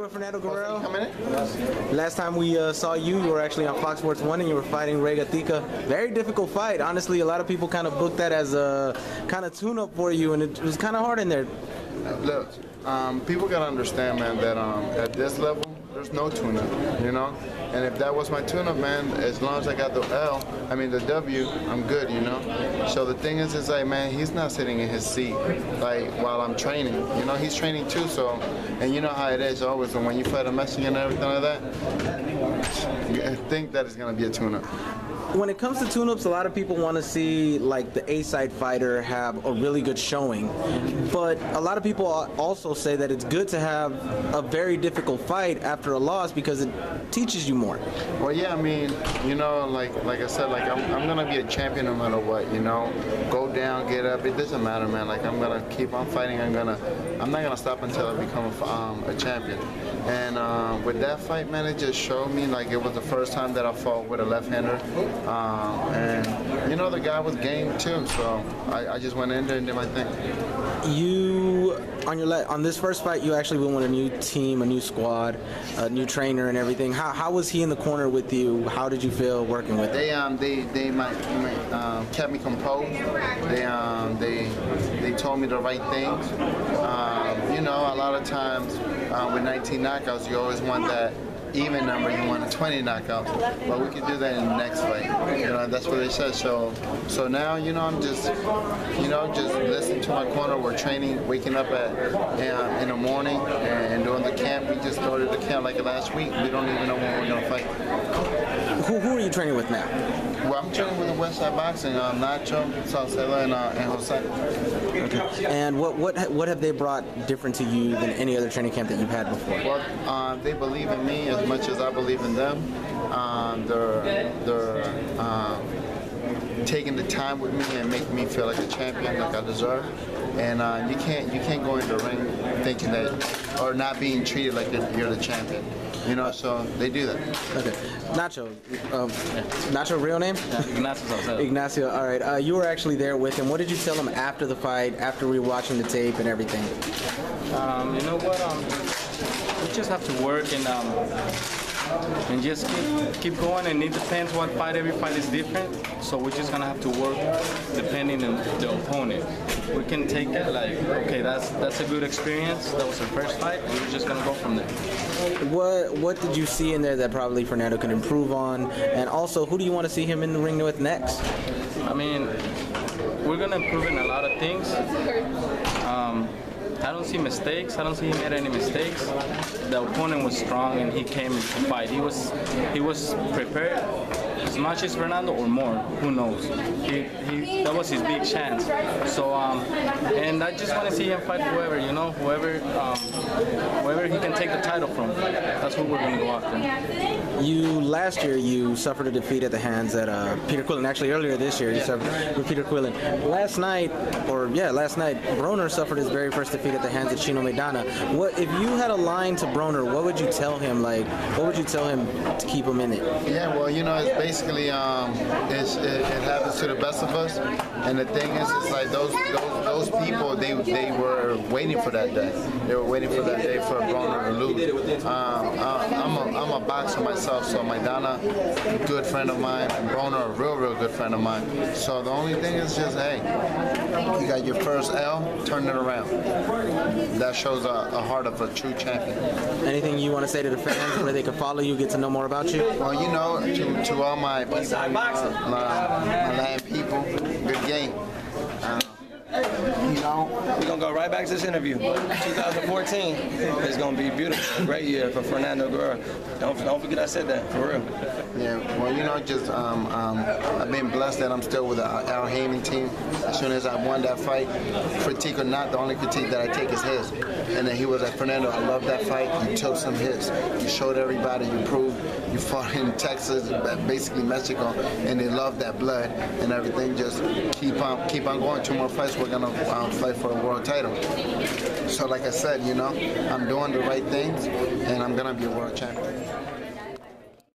doing, Fernando Guerrero? Last time we saw you, you were actually on Fox Sports 1 and you were fighting Ray Gatica. Very difficult fight. Honestly, a lot of people kind of booked that as a kind of tune-up for you, and it was kind of hard in there. Look, people got to understand, man, that at this level, there's no tune-up, you know? And if that was my tune-up, man, as long as I got the the W, I'm good, you know? So the thing is like, man, he's not sitting in his seat, like, while I'm training. You know, he's training too, so, and you know how it is always, and when you fight a Mexican and everything like that, I think that it's going to be a tune-up. When it comes to tune-ups, a lot of people want to see like the A-side fighter have a really good showing, but a lot of people also say that it's good to have a very difficult fight after a loss because it teaches you more. Well, yeah, I mean, you know, like I said, like I'm gonna be a champion no matter what, you know. Go down, get up, it doesn't matter, man. Like I'm gonna keep on fighting. I'm not gonna stop until I become a champion. And with that fight, man, it just showed me like it was the first time that I fought with a left-hander. And you know, the guy was game too, so I just went in there and did my thing. You on this first fight, you actually went with a new team, a new squad, a new trainer, and everything. How was he in the corner with you? How did you feel working with him? They kept me composed. They told me the right things. You know, a lot of times with 19 knockouts, you always want that even number, you want a 20 knockouts, but we could do that in the next fight. You know, that's what they said. So now, you know, I'm just listening to my corner. We're training, waking up in the morning and doing the camp. We just started the camp like last week. We don't even know when we're gonna fight. Who are you training with now? Well, I'm training with the Westside Boxing, Nacho, Salcedo, and Jose. Okay. And what have they brought different to you than any other training camp that you've had before? Well, they believe in me as much as I believe in them. They're taking the time with me and making me feel like a champion, like I deserve. And you can't go in the ring thinking that, or not being treated like you're the champion. You know, so they do that. Okay. Nacho. Nacho, real name? Ignacio. Ignacio, all right. You were actually there with him. What did you tell him after the fight, after we were watching the tape and everything? You know what? We just have to work and just keep going, and it depends what fight. Every fight is different, so we're just gonna have to work depending on the opponent. We can take it like, okay, that's a good experience. That was our first fight, and we're just gonna go from there. What did you see in there that probably Fernando can improve on, and also who do you want to see him in the ring with next? I mean, we're gonna improve in a lot of things. I don't see mistakes. I don't see him made any mistakes. The opponent was strong and he came to fight. He was prepared as much as Fernando or more. Who knows? That was his big chance. So and I just want to see him fight whoever, you know, whoever he can take the title from. That's who we're gonna go after. Last year you suffered a defeat at the hands at Peter Quillen. Actually, earlier this year you suffered with Peter Quillen. Last night, Broner suffered his very first defeat at the hands of Chino Maidana. What if you had a line to Broner? What would you tell him? Like, what would you tell him to keep him in it? Yeah, well, you know, it's basically it happens to the best of us, and the thing is, it's like those people they were waiting for that day. They were waiting for that day for Broner to lose. I'm a boxer myself, so Maidana, good friend of mine, and Broner, a real good friend of mine. So the only thing is just, hey, you got your first L, turn it around. That shows a heart of a true champion. Anything you want to say to the fans where they can follow you, get to know more about you? Well, you know, to all my people, my people, good game. You know, we're going to go right back to this interview. 2014 is going to be beautiful. A great year for Fernando Guerrero. Don't forget I said that, for real. Yeah, well, you know, just I've been blessed that I'm still with the Al Heyman team. As soon as I won that fight, critique or not, the only critique that I take is his. And then he was like, Fernando, I love that fight. You took some hits. You showed everybody. You proved. You fought in Texas, basically Mexico, and they love that blood and everything. Just keep on going. 2 more fights. We're gonna fight for a world title. So, like I said, you know, I'm doing the right things, and I'm gonna be a world champion.